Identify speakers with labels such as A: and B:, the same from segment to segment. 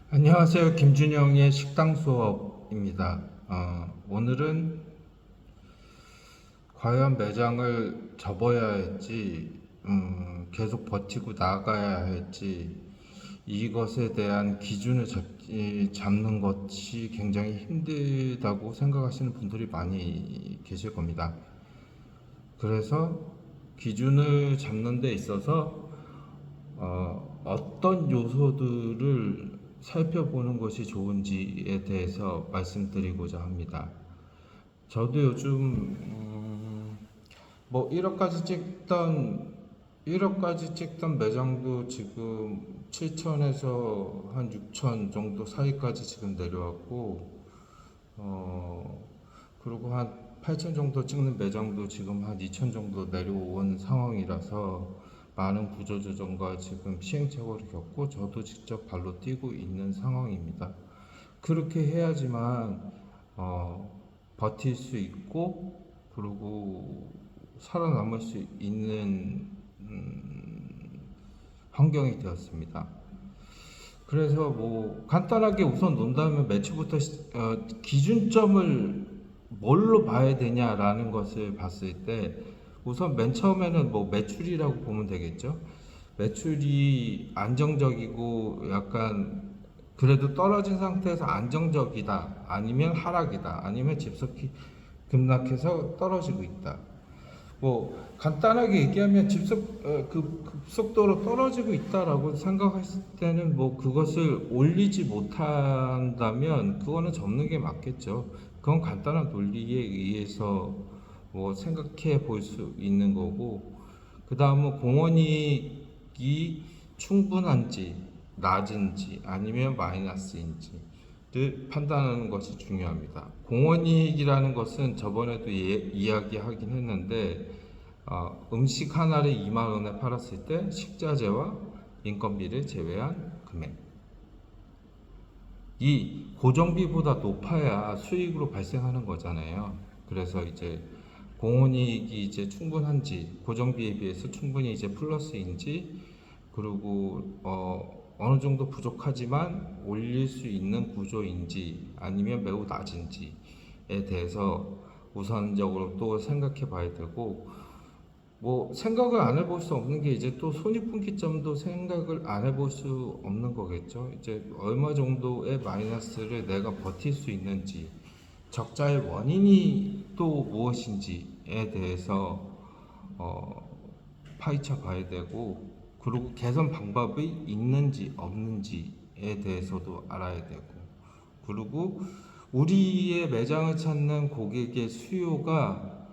A: 안녕하세요. 김준영의 식당 수업입니다. 오늘은 과연 매장을 접어야 할지, 계속 버티고 나가야 할지, 이것에 대한 기준을 잡는 것이 굉장히 힘들다고 생각하시는 분들이 많이 계실 겁니다. 그래서 기준을 잡는 데 있어서 어떤 요소들을 살펴보는 것이 좋은지에 대해서 말씀드리고자 합니다. 저도 요즘 뭐 1억까지 찍던 매장도 지금 7천에서 한 6천 정도 사이까지 지금 내려왔고, 그리고 한 8천 정도 찍는 매장도 지금 한 2천 정도 내려온 상황이라서 많은 구조조정과 지금 시행착오를 겪고 저도 직접 발로 뛰고 있는 상황입니다. 그렇게 해야지만 버틸 수 있고, 그리고 살아남을 수 있는 환경이 되었습니다. 그래서 뭐 간단하게 우선 논다면 매출부터 기준점을 뭘로 봐야 되냐라는 것을 봤을 때, 우선 맨 처음에는 뭐 매출이라고 보면 되겠죠. 매출이 안정적이고 약간 그래도 떨어진 상태에서 안정적이다, 아니면 하락이다, 아니면 집속히 급락해서 떨어지고 있다. 뭐 간단하게 얘기하면 급속도로 떨어지고 있다라고 생각했을 때는 뭐 그것을 올리지 못한다면 그거는 접는 게 맞겠죠. 그건 간단한 논리에 의해서 뭐 생각해 볼 수 있는 거고, 그 다음은 공원이익이 충분한지 낮은지 아니면 마이너스인지를 판단하는 것이 중요합니다. 공원이익이라는 것은 저번에도 이야기하긴 했는데, 음식 하나를 2만 원에 팔았을 때 식자재와 인건비를 제외한 금액, 이 고정비보다 높아야 수익으로 발생하는 거잖아요. 그래서 이제 공원이익이 이제 충분한지, 고정비에 비해서 충분히 이제 플러스인지, 그리고 어느 정도 부족하지만 올릴 수 있는 구조인지 아니면 매우 낮은지에 대해서 우선적으로 또 생각해 봐야 되고, 뭐 생각을 안 해볼 수 없는 게 이제 또 손익분기점도 생각을 안 해볼 수 없는 거겠죠. 이제 얼마 정도의 마이너스를 내가 버틸 수 있는지, 적자의 원인이 또 무엇인지에 대해서 파헤쳐 봐야 되고, 그리고 개선 방법이 있는지 없는지에 대해서도 알아야 되고, 그리고 우리의 매장을 찾는 고객의 수요가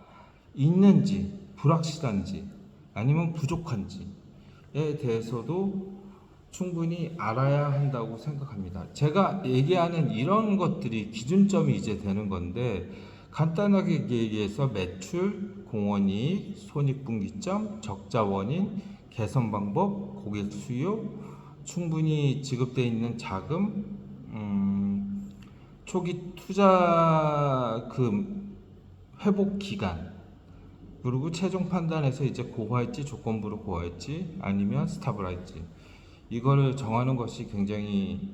A: 있는지 불확실한지 아니면 부족한지에 대해서도 충분히 알아야 한다고 생각합니다. 제가 얘기하는 이런 것들이 기준점이 이제 되는 건데, 간단하게 얘기해서 매출, 공원이익, 손익분기점, 적자 원인, 개선 방법, 고객 수요, 충분히 지급되어 있는 자금, 초기 투자금 회복 기간, 그리고 최종 판단에서 이제 고할지, 조건부로 고할지 아니면 스탑을 할지, 이거를 정하는 것이 굉장히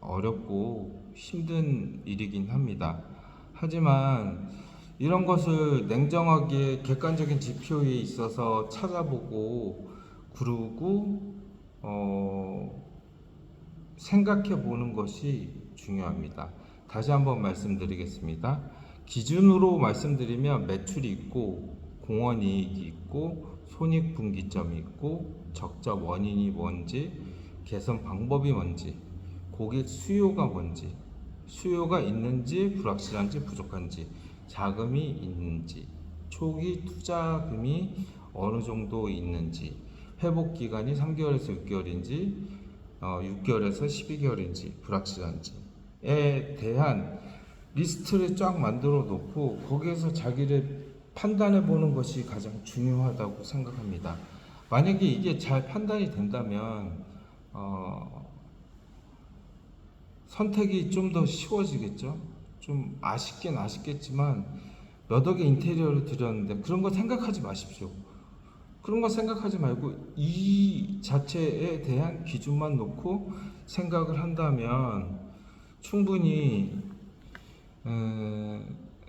A: 어렵고 힘든 일이긴 합니다. 하지만 이런 것을 냉정하게 객관적인 지표에 있어서 찾아보고, 그리고 생각해 보는 것이 중요합니다. 다시 한번 말씀드리겠습니다. 기준으로 말씀드리면 매출이 있고, 공원이익이 있고, 손익분기점이 있고, 적자 원인이 뭔지, 개선 방법이 뭔지, 고객 수요가 뭔지, 수요가 있는지 불확실한지 부족한지, 자금이 있는지, 초기 투자금이 어느 정도 있는지, 회복 기간이 3개월에서 6개월인지 6개월에서 12개월인지 불확실한지에 대한 리스트를 쫙 만들어 놓고 거기에서 자기를 판단해 보는 것이 가장 중요하다고 생각합니다. 만약에 이게 잘 판단이 된다면 선택이 좀 더 쉬워지겠죠. 좀 아쉽겠지만 몇 억의 인테리어를 들였는데 그런 거 생각하지 마십시오. 그런 거 생각하지 말고 이 자체에 대한 기준만 놓고 생각을 한다면 충분히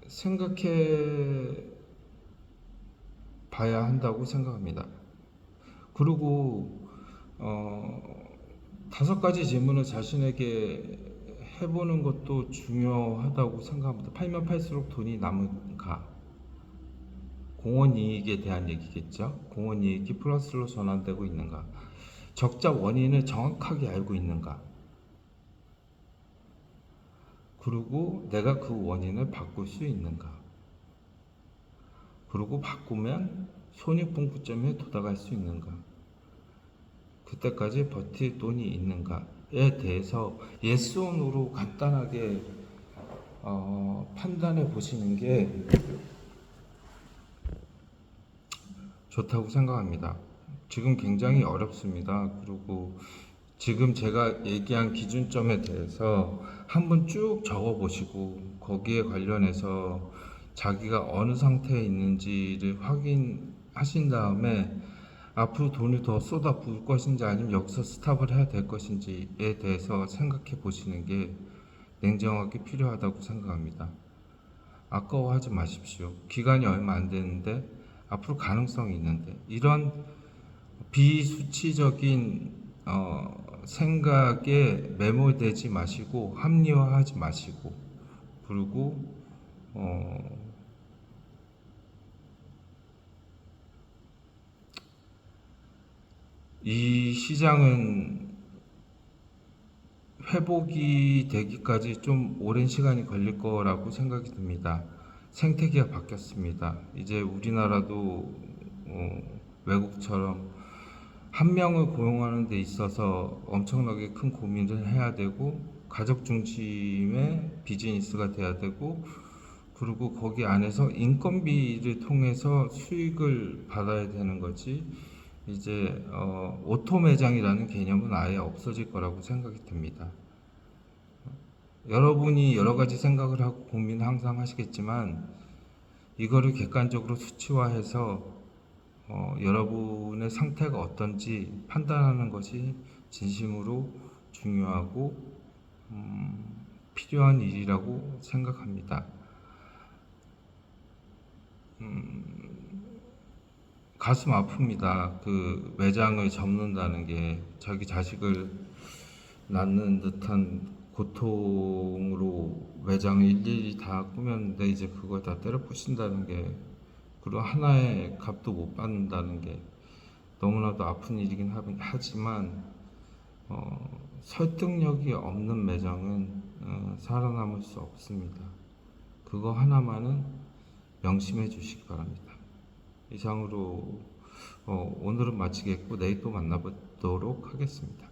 A: 생각해 봐야 한다고 생각합니다. 그리고 다섯 가지 질문을 자신에게 해보는 것도 중요하다고 생각합니다. 팔면 팔수록 돈이 남은가? 공원 이익에 대한 얘기겠죠. 공원 이익이 플러스로 전환되고 있는가? 적자 원인을 정확하게 알고 있는가? 그리고 내가 그 원인을 바꿀 수 있는가? 그리고 바꾸면 손익분기점에 도달할 수 있는가? 그때까지 버틸 돈이 있는가에 대해서 yes or no로 간단하게 판단해 보시는 게 좋다고 생각합니다. 지금 굉장히 어렵습니다. 그리고 지금 제가 얘기한 기준점에 대해서 한번 쭉 적어 보시고 거기에 관련해서 자기가 어느 상태에 있는지를 확인하신 다음에 앞으로 돈을 더 쏟아 부을 것인지 아니면 여기서 스탑을 해야 될 것인지에 대해서 생각해 보시는 게 냉정하게 필요하다고 생각합니다. 아까워하지 마십시오. 기간이 얼마 안 되는데 앞으로 가능성이 있는데 이런 비수치적인 생각에 매몰되지 마시고 합리화하지 마시고 그리고 이 시장은 회복이 되기까지 좀 오랜 시간이 걸릴 거라고 생각이 듭니다. 생태계가 바뀌었습니다. 이제 우리나라도 외국처럼 한 명을 고용하는 데 있어서 엄청나게 큰 고민을 해야 되고 가족 중심의 비즈니스가 돼야 되고 그리고 거기 안에서 인건비를 통해서 수익을 받아야 되는 거지 이제 오토 매장이라는 개념은 아예 없어질 거라고 생각이 듭니다. 여러분이 여러 가지 생각을 하고 고민을 항상 하시겠지만 이거를 객관적으로 수치화해서 여러분의 상태가 어떤지 판단하는 것이 진심으로 중요하고 필요한 일이라고 생각합니다. 가슴 아픕니다. 그 매장을 접는다는 게 자기 자식을 낳는 듯한 고통으로 매장을 일일이 다 꾸몄는데 이제 그걸 다 때려 부신다는 게 그리고 하나의 값도 못 받는다는 게 너무나도 아픈 일이긴 하지만 설득력이 없는 매장은 살아남을 수 없습니다. 그거 하나만은 명심해 주시기 바랍니다. 이상으로 오늘은 마치겠고 내일 또 만나보도록 하겠습니다.